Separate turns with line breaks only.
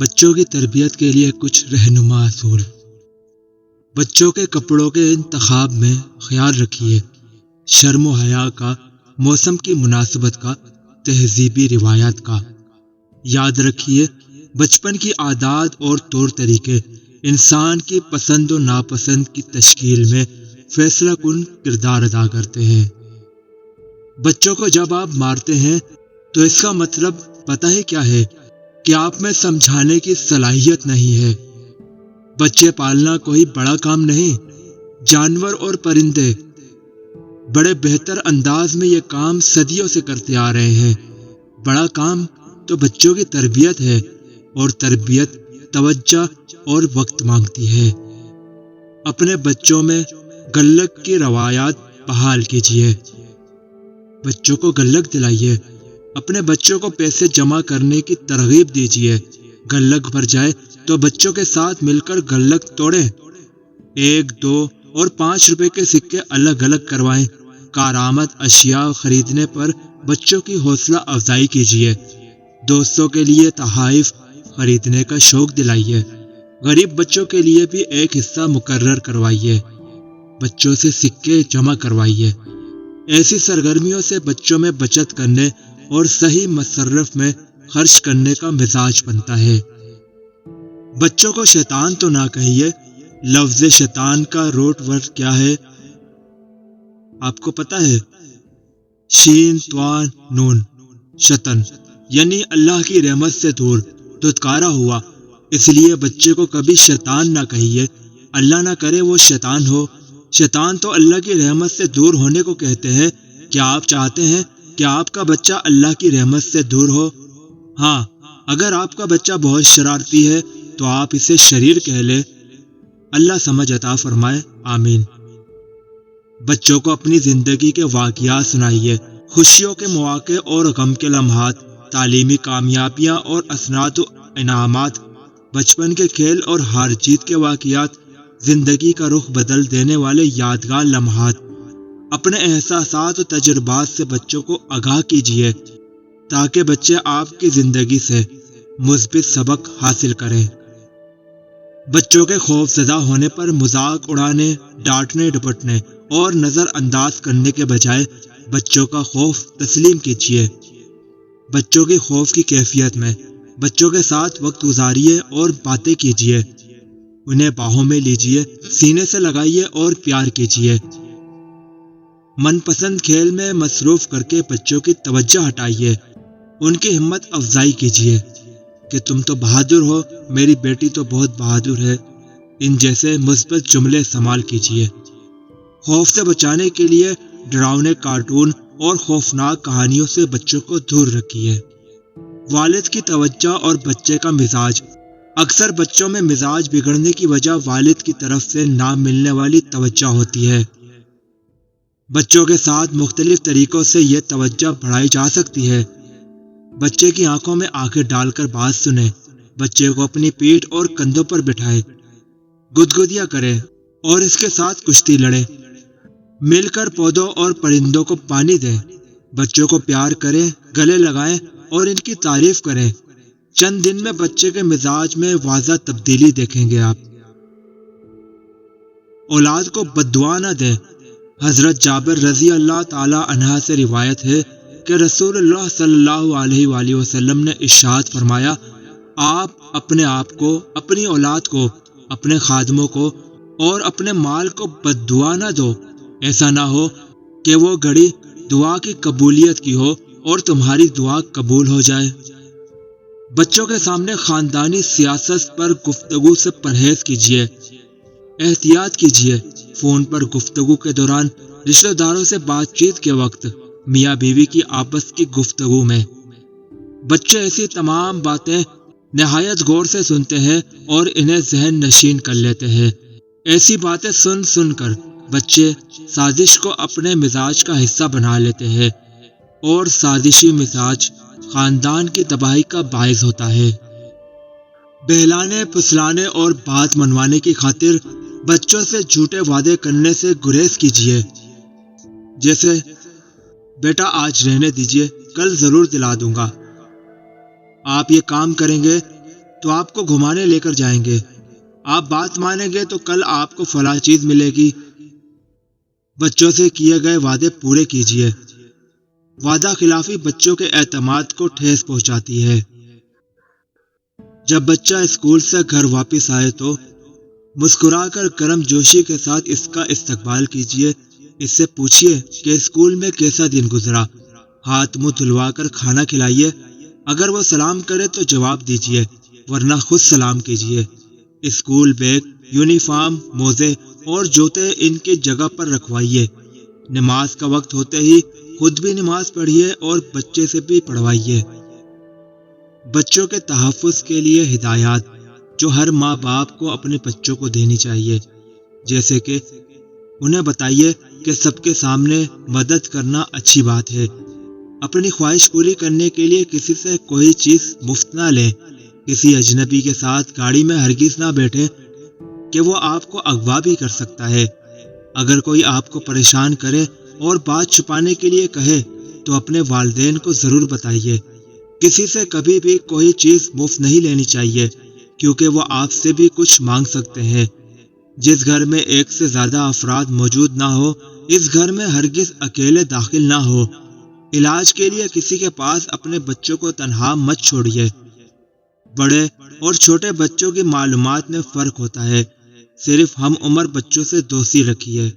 بچوں کی تربیت کے لیے کچھ رہنما اصول۔ بچوں کے کپڑوں کے انتخاب میں خیال رکھیے شرم و حیا کا، موسم کی مناسبت کا، تہذیبی روایات کا۔ یاد رکھیے بچپن کی عادات اور طور طریقے انسان کی پسند و ناپسند کی تشکیل میں فیصلہ کن کردار ادا کرتے ہیں۔ بچوں کو جب آپ مارتے ہیں تو اس کا مطلب پتہ ہے کیا ہے؟ کہ آپ میں سمجھانے کی صلاحیت نہیں ہے۔ بچے پالنا کوئی بڑا کام نہیں۔ جانور اور پرندے بڑے بہتر انداز میں یہ کام صدیوں سے کرتے آ رہے ہیں۔ بڑا کام تو بچوں کی تربیت ہے، اور تربیت توجہ اور وقت مانگتی ہے۔ اپنے بچوں میں گلک کی روایات بحال کیجیے۔ بچوں کو گلک دلائیے۔ اپنے بچوں کو پیسے جمع کرنے کی ترغیب دیجیے۔ گلک بھر جائے تو بچوں کے ساتھ مل کر گلک توڑیں۔ 1، 2 اور 5 روپے کے سکے الگ الگ کروائیں۔ کارآمد اشیاء خریدنے پر بچوں کی حوصلہ افزائی کیجیے۔ دوستوں کے لیے تحائف خریدنے کا شوق دلائیے۔ غریب بچوں کے لیے بھی ایک حصہ مقرر کروائیے۔ بچوں سے سکے جمع کروائیے۔ ایسی سرگرمیوں سے بچوں میں بچت کرنے اور صحیح مصرف میں خرچ کرنے کا مزاج بنتا ہے۔ بچوں کو شیطان تو نہ کہیے۔ لفظ شیطان کا روٹ ورڈ کیا ہے آپ کو پتا ہے؟ شین توان نون، شطن، یعنی اللہ کی رحمت سے دور، دھتکارا ہوا۔ اس لیے بچے کو کبھی شیطان نہ کہیے۔ اللہ نہ کرے وہ شیطان ہو۔ شیطان تو اللہ کی رحمت سے دور ہونے کو کہتے ہیں۔ کیا آپ چاہتے ہیں کہ آپ کا بچہ اللہ کی رحمت سے دور ہو؟ ہاں، اگر آپ کا بچہ بہت شرارتی ہے تو آپ اسے شریر کہہ لیں۔ اللہ سمجھ عطا فرمائے، آمین۔ بچوں کو اپنی زندگی کے واقعات سنائیے۔ خوشیوں کے مواقع اور غم کے لمحات، تعلیمی کامیابیاں اور اسناد و انعامات، بچپن کے کھیل اور ہار جیت کے واقعات، زندگی کا رخ بدل دینے والے یادگار لمحات۔ اپنے احساسات و تجربات سے بچوں کو آگاہ کیجیے تاکہ بچے آپ کی زندگی سے مثبت سبق حاصل کریں۔ بچوں کے خوف زدہ ہونے پر مذاق اڑانے، ڈانٹنے ڈپٹنے اور نظر انداز کرنے کے بجائے بچوں کا خوف تسلیم کیجیے۔ بچوں کی خوف کی کیفیت میں بچوں کے ساتھ وقت گزاریے اور باتیں کیجیے۔ انہیں باہوں میں لیجیے، سینے سے لگائیے اور پیار کیجیے۔ من پسند کھیل میں مصروف کر کے بچوں کی توجہ ہٹائیے۔ ان کی ہمت افزائی کیجیے کہ تم تو بہادر ہو، میری بیٹی تو بہت بہادر ہے۔ ان جیسے مثبت جملے استعمال کیجیے۔ خوف سے بچانے کے لیے ڈراؤنے کارٹون اور خوفناک کہانیوں سے بچوں کو دور رکھیے۔ والد کی توجہ اور بچے کا مزاج۔ اکثر بچوں میں مزاج بگڑنے کی وجہ والد کی طرف سے نہ ملنے والی توجہ ہوتی ہے۔ بچوں کے ساتھ مختلف طریقوں سے یہ توجہ بڑھائی جا سکتی ہے۔ بچے کی آنکھوں میں آنکھیں ڈال کر بات سنیں۔ بچے کو اپنی پیٹھ اور کندھوں پر بٹھائیں۔ گدگدیاں کریں اور اس کے ساتھ کشتی لڑیں۔ مل کر پودوں اور پرندوں کو پانی دیں۔ بچوں کو پیار کریں، گلے لگائیں اور ان کی تعریف کریں۔ چند دن میں بچے کے مزاج میں واضح تبدیلی دیکھیں گے آپ۔ اولاد کو بد دعا نہ دیں۔ حضرت جابر رضی اللہ تعالی عنہ سے روایت ہے کہ رسول اللہ صلی اللہ علیہ وآلہ وسلم نے ارشاد فرمایا، آپ اپنے آپ کو، اپنی اولاد کو، اپنے خادموں کو اور اپنے مال کو بد دعا نہ دو۔ ایسا نہ ہو کہ وہ گھڑی دعا کی قبولیت کی ہو اور تمہاری دعا قبول ہو جائے۔ بچوں کے سامنے خاندانی سیاست پر گفتگو سے پرہیز کیجیے۔ احتیاط کیجیے۔ فون پر گفتگو کے دوران، رشتہ داروں سے بات چیت کے وقت، میاں بیوی کی آپس کی گفتگو میں۔ بچے ایسی تمام باتیں نہایت غور سے سنتے ہیں اور انہیں ذہن نشین کر لیتے ہیں۔ ایسی باتیں سن سن کر بچے سازش کو اپنے مزاج کا حصہ بنا لیتے ہیں، اور سازشی مزاج خاندان کی تباہی کا باعث ہوتا ہے۔ بہلانے، پھسلانے اور بات منوانے کی خاطر بچوں سے جھوٹے وعدے کرنے سے گریز کیجیے۔ جیسے، بیٹا آج رہنے دیجیے، کل ضرور دلا دوں گا۔ آپ یہ کام کریں گے تو آپ کو گھمانے لے کر جائیں گے، آپ بات مانیں گے تو کل آپ کو فلاں چیز ملے گی۔ بچوں سے کیے گئے وعدے پورے کیجیے۔ وعدہ خلافی بچوں کے اعتماد کو ٹھیس پہنچاتی ہے۔ جب بچہ اسکول سے گھر واپس آئے تو مسکرا کر گرم جوشی کے ساتھ اس کا استقبال کیجیے۔ اس سے پوچھیے کہ اسکول میں کیسا دن گزرا، ہاتھ منہ دھلوا کر کھانا کھلائیے۔ اگر وہ سلام کرے تو جواب دیجیے، ورنہ خود سلام کیجیے۔ اسکول بیگ، یونیفارم، موزے اور جوتے ان کی جگہ پر رکھوائیے۔ نماز کا وقت ہوتے ہی خود بھی نماز پڑھیے اور بچے سے بھی پڑھوائیے۔ بچوں کے تحفظ کے لیے ہدایات جو ہر ماں باپ کو اپنے بچوں کو دینی چاہیے، جیسے کہ انہیں بتائیے کہ سب کے سامنے مدد کرنا اچھی بات ہے۔ اپنی خواہش پوری کرنے کے لیے کسی سے کوئی چیز مفت نہ لیں۔ کسی اجنبی کے ساتھ گاڑی میں ہرگز نہ بیٹھے کہ وہ آپ کو اغوا بھی کر سکتا ہے۔ اگر کوئی آپ کو پریشان کرے اور بات چھپانے کے لیے کہے تو اپنے والدین کو ضرور بتائیے۔ کسی سے کبھی بھی کوئی چیز مفت نہیں لینی چاہیے، کیونکہ وہ آپ سے بھی کچھ مانگ سکتے ہیں۔ جس گھر میں ایک سے زیادہ افراد موجود نہ ہو، اس گھر میں ہرگز اکیلے داخل نہ ہو۔ علاج کے لیے کسی کے پاس اپنے بچوں کو تنہا مت چھوڑیے۔ بڑے اور چھوٹے بچوں کی معلومات میں فرق ہوتا ہے، صرف ہم عمر بچوں سے دوستی رکھیے۔